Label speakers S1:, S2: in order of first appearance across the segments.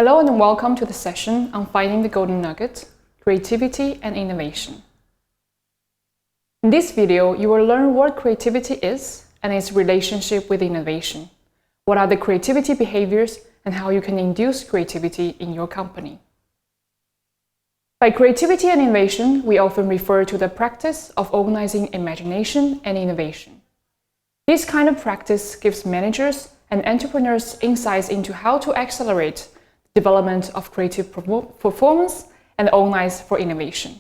S1: Hello and welcome to the session on finding the golden nugget, creativity and innovation. In this video, you will learn what creativity is and its relationship with innovation. What are the creativity behaviors and how you can induce creativity in your company. By creativity and innovation, we often refer to the practice of organizing imagination and innovation. This kind of practice gives managers and entrepreneurs insights into how to accelerate the development of creative performance and organize for innovation.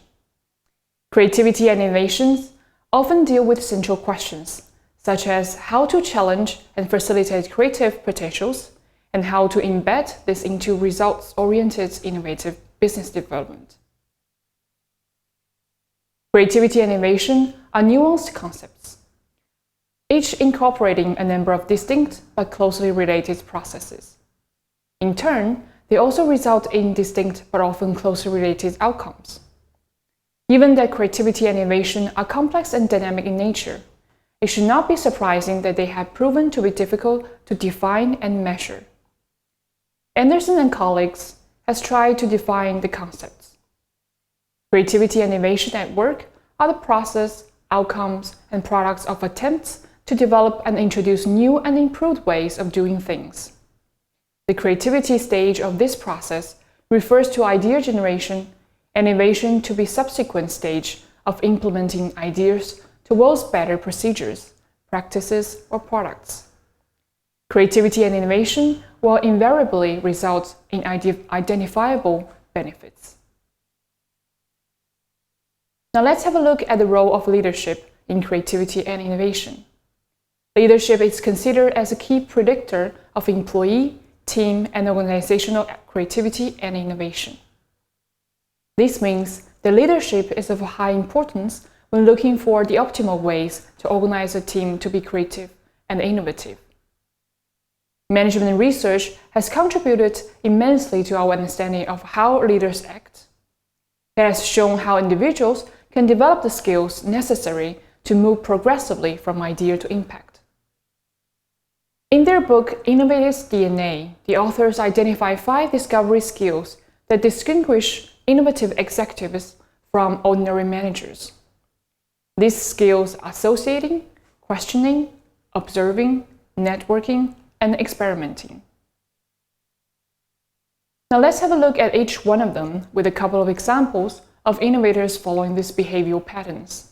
S1: Creativity and innovations often deal with central questions, such as how to challenge and facilitate creative potentials and how to embed this into results-oriented innovative business development. Creativity and innovation are nuanced concepts, each incorporating a number of distinct but closely related processes. In turn, they also result in distinct but often closely related outcomes. Given that creativity and innovation are complex and dynamic in nature, it should not be surprising that they have proven to be difficult to define and measure. Anderson and colleagues has tried to define the concepts. Creativity and innovation at work are the process, outcomes, and products of attempts to develop and introduce new and improved ways of doing things. The creativity stage of this process refers to idea generation, and innovation to be subsequent stage of implementing ideas towards better procedures, practices, or products. Creativity and innovation will invariably result in identifiable benefits. Now let's have a look at the role of leadership in creativity and innovation. Leadership is considered as a key predictor of employee, team, and organizational creativity and innovation. This means that leadership is of high importance when looking for the optimal ways to organize a team to be creative and innovative. Management research has contributed immensely to our understanding of how leaders act. It has shown how individuals can develop the skills necessary to move progressively from idea to impact. In their book, Innovator's DNA, the authors identify 5 discovery skills that distinguish innovative executives from ordinary managers. These skills are associating, questioning, observing, networking, and experimenting. Now let's have a look at each one of them with a couple of examples of innovators following these behavioral patterns.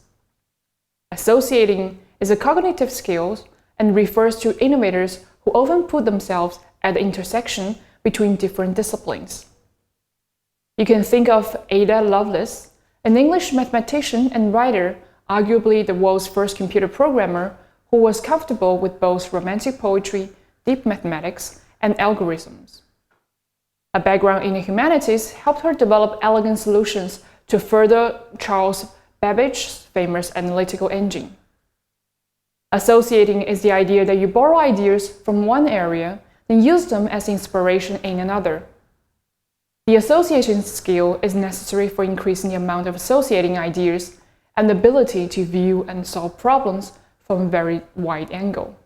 S1: Associating is a cognitive skill and refers to innovators who often put themselves at the intersection between different disciplines. You can think of Ada Lovelace, an English mathematician and writer, arguably the world's first computer programmer, who was comfortable with both romantic poetry, deep mathematics, and algorithms. A background in the humanities helped her develop elegant solutions to further Charles Babbage's famous analytical engine. Associating is the idea that you borrow ideas from one area, then use them as inspiration in another. The association skill is necessary for increasing the amount of associating ideas and the ability to view and solve problems from a very wide angle.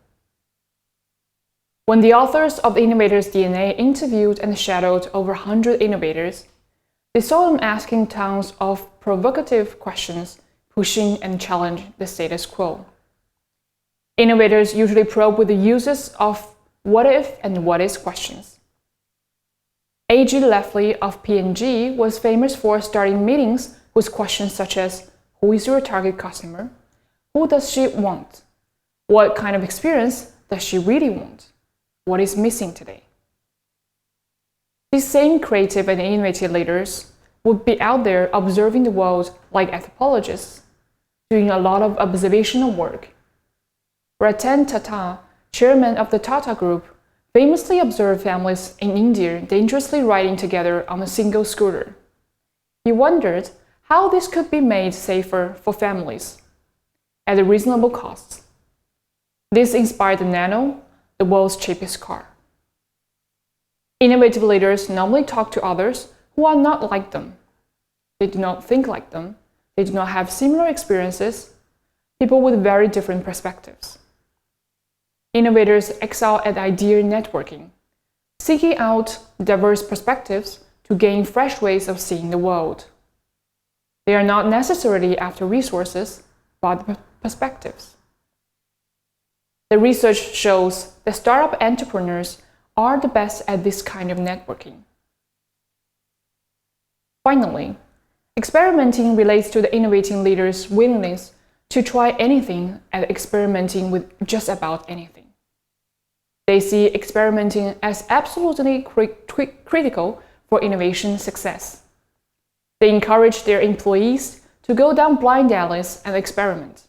S1: When the authors of the Innovator's DNA interviewed and shadowed over 100 innovators, they saw them asking tons of provocative questions, pushing and challenging the status quo. Innovators usually probe with the uses of what if and what is questions. A.G. Leffley of P&G was famous for starting meetings with questions such as, who is your target customer? Who does she want? What kind of experience does she really want? What is missing today? These same creative and innovative leaders would be out there observing the world like anthropologists, doing a lot of observational work. Ratan Tata, chairman of the Tata group, famously observed families in India dangerously riding together on a single scooter. He wondered how this could be made safer for families at a reasonable cost. This inspired the Nano, the world's cheapest car. Innovative leaders normally talk to others who are not like them. They do not think like them. They do not have similar experiences. People with very different perspectives. Innovators excel at idea networking, seeking out diverse perspectives to gain fresh ways of seeing the world. They are not necessarily after resources, but perspectives. The research shows that startup entrepreneurs are the best at this kind of networking. Finally, experimenting relates to the innovating leader's willingness to try anything and experimenting with just about anything. They see experimenting as absolutely critical for innovation success. They encourage their employees to go down blind alleys and experiment.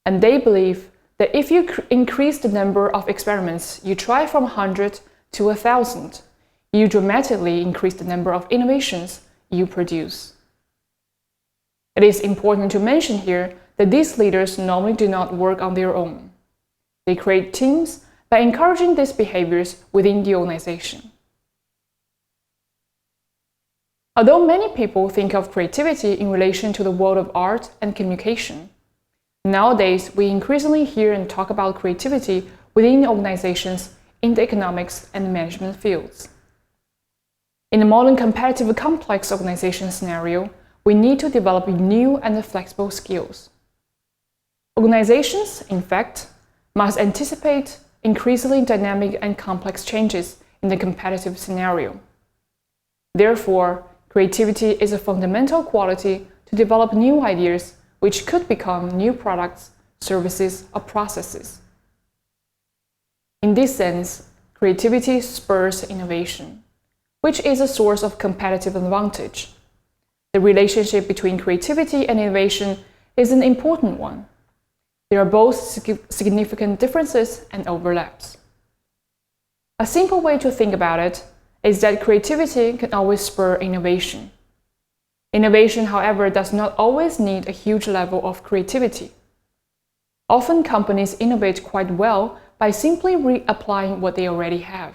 S1: And they believe that if you increase the number of experiments you try from 100 to 1,000, you dramatically increase the number of innovations you produce. It is important to mention here that these leaders normally do not work on their own. They create teams by encouraging these behaviors within the organization. Although many people think of creativity in relation to the world of art and communication, nowadays we increasingly hear and talk about creativity within organizations in the economics and management fields. In a modern competitive complex organization scenario, we need to develop new and flexible skills. Organizations, in fact, must anticipate increasingly dynamic and complex changes in the competitive scenario. Therefore, creativity is a fundamental quality to develop new ideas which could become new products, services, or processes. In this sense, creativity spurs innovation, which is a source of competitive advantage. The relationship between creativity and innovation is an important one. There are both significant differences and overlaps. A simple way to think about it is that creativity can always spur innovation. Innovation, however, does not always need a huge level of creativity. Often companies innovate quite well by simply reapplying what they already have.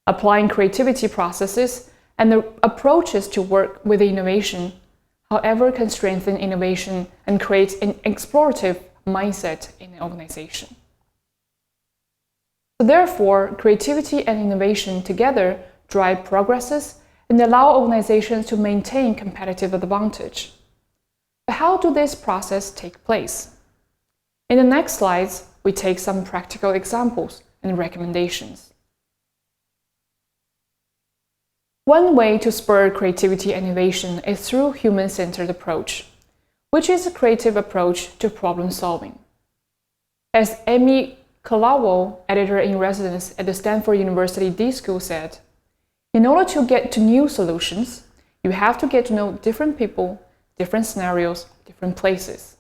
S1: Applying creativity processes and the approaches to work with innovation, however, can strengthen innovation and create an explorative mindset in an organization. So therefore, creativity and innovation together drive progresses and allow organizations to maintain competitive advantage. But how do this process take place? In the next slides, we take some practical examples and recommendations. One way to spur creativity and innovation is through human-centered approach, which is a creative approach to problem solving. As Amy Kalawol, editor-in-residence at the Stanford University D School said, in order to get to new solutions, you have to get to know different people, different scenarios, different places.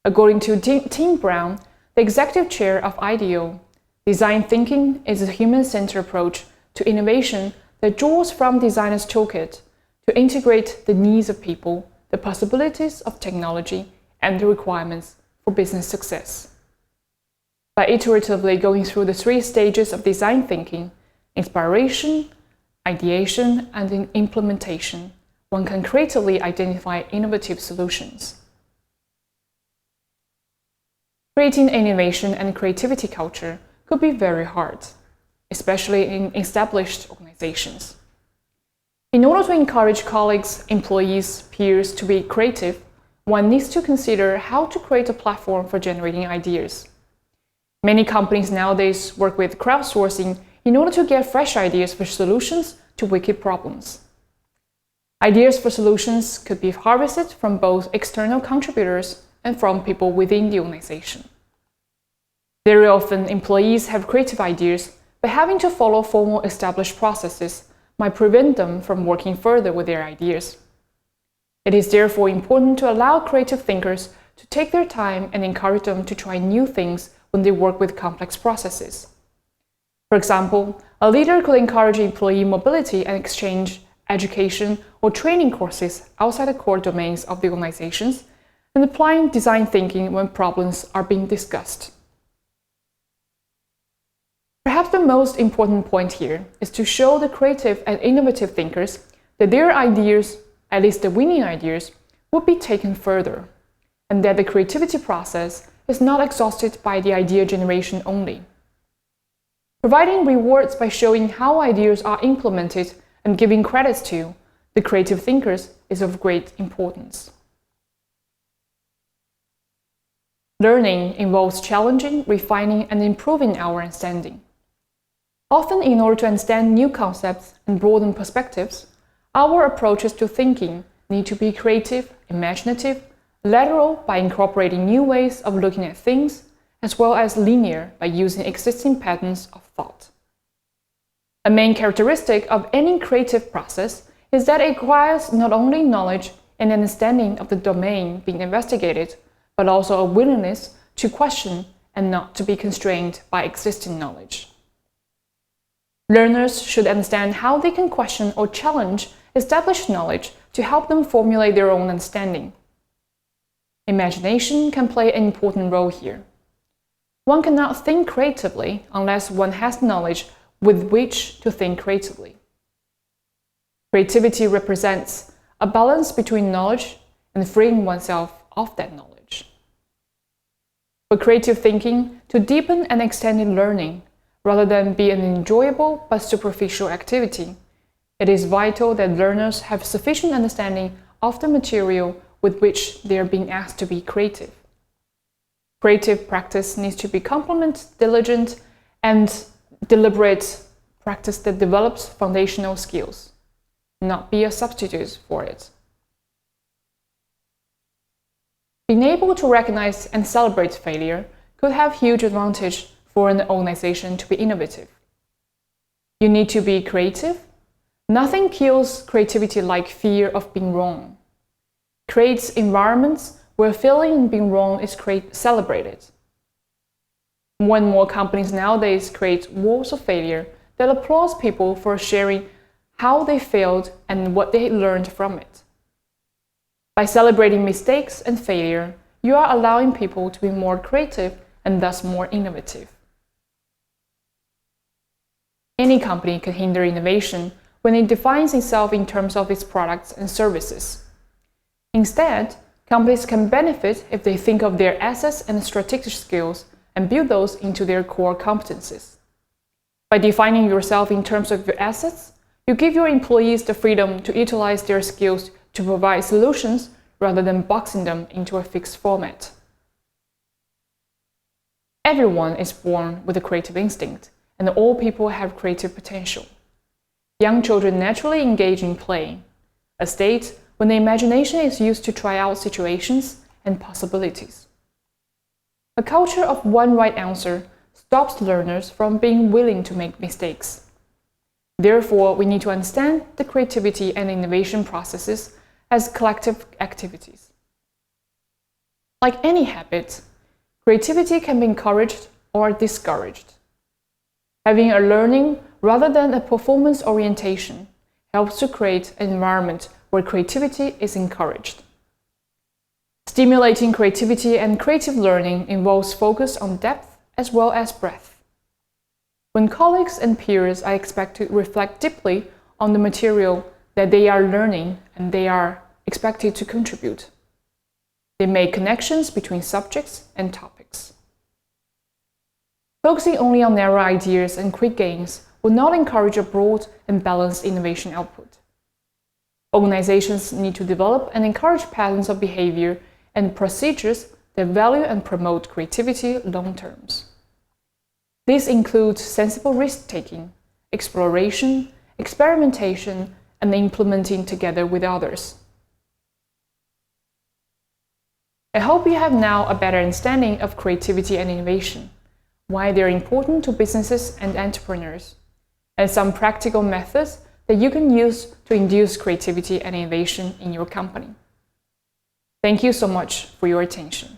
S1: According to Tim Brown, the executive chair of IDEO, design thinking is a human-centered approach to innovation that draws from designer's toolkit to integrate the needs of people, the possibilities of technology, and the requirements for business success. By iteratively going through the 3 stages of design thinking, inspiration, ideation, and implementation, one can creatively identify innovative solutions. Creating innovation and creativity culture could be very hard, especially in established organizations. In order to encourage colleagues, employees, peers to be creative, one needs to consider how to create a platform for generating ideas. Many companies nowadays work with crowdsourcing in order to get fresh ideas for solutions to wicked problems. Ideas for solutions could be harvested from both external contributors and from people within the organization. Very often, employees have creative ideas, but having to follow formal established processes might prevent them from working further with their ideas. It is therefore important to allow creative thinkers to take their time and encourage them to try new things when they work with complex processes. For example, a leader could encourage employee mobility and exchange, education, or training courses outside the core domains of the organizations, and applying design thinking when problems are being discussed. Perhaps the most important point here is to show the creative and innovative thinkers that their ideas, at least the winning ideas, would be taken further, and that the creativity process is not exhausted by the idea generation only. Providing rewards by showing how ideas are implemented and giving credits to the creative thinkers is of great importance. Learning involves challenging, refining, and improving our understanding. Often, in order to understand new concepts and broaden perspectives, our approaches to thinking need to be creative, imaginative, lateral by incorporating new ways of looking at things, as well as linear by using existing patterns of thought. A main characteristic of any creative process is that it requires not only knowledge and understanding of the domain being investigated, but also a willingness to question and not to be constrained by existing knowledge. Learners should understand how they can question or challenge established knowledge to help them formulate their own understanding. Imagination can play an important role here. One cannot think creatively unless one has knowledge with which to think creatively. Creativity represents a balance between knowledge and freeing oneself of that knowledge. For creative thinking to deepen and extend in learning, rather than be an enjoyable but superficial activity, it is vital that learners have sufficient understanding of the material with which they are being asked to be creative. Creative practice needs to be complement, diligent, and deliberate practice that develops foundational skills, not be a substitute for it. Being able to recognize and celebrate failure could have huge advantage for an organization to be innovative. You need to be creative. Nothing kills creativity like fear of being wrong. It creates environments where failing and being wrong is celebrated. More and more companies nowadays create walls of failure that applauds people for sharing how they failed and what they learned from it. By celebrating mistakes and failure, you are allowing people to be more creative and thus more innovative. Any company can hinder innovation when it defines itself in terms of its products and services. Instead, companies can benefit if they think of their assets and strategic skills and build those into their core competencies. By defining yourself in terms of your assets, you give your employees the freedom to utilize their skills to provide solutions rather than boxing them into a fixed format. Everyone is born with a creative instinct, and all people have creative potential. Young children naturally engage in play, a state when the imagination is used to try out situations and possibilities. A culture of one right answer stops learners from being willing to make mistakes. Therefore, we need to understand the creativity and innovation processes as collective activities. Like any habit, creativity can be encouraged or discouraged. Having a learning rather than a performance orientation helps to create an environment where creativity is encouraged. Stimulating creativity and creative learning involves focus on depth as well as breadth. When colleagues and peers are expected to reflect deeply on the material that they are learning and they are expected to contribute, they make connections between subjects and topics. Focusing only on narrow ideas and quick gains will not encourage a broad and balanced innovation output. Organizations need to develop and encourage patterns of behavior and procedures that value and promote creativity long term. These include sensible risk-taking, exploration, experimentation, and implementing together with others. I hope you have now a better understanding of creativity and innovation, why they're important to businesses and entrepreneurs, and some practical methods that you can use to induce creativity and innovation in your company. Thank you so much for your attention.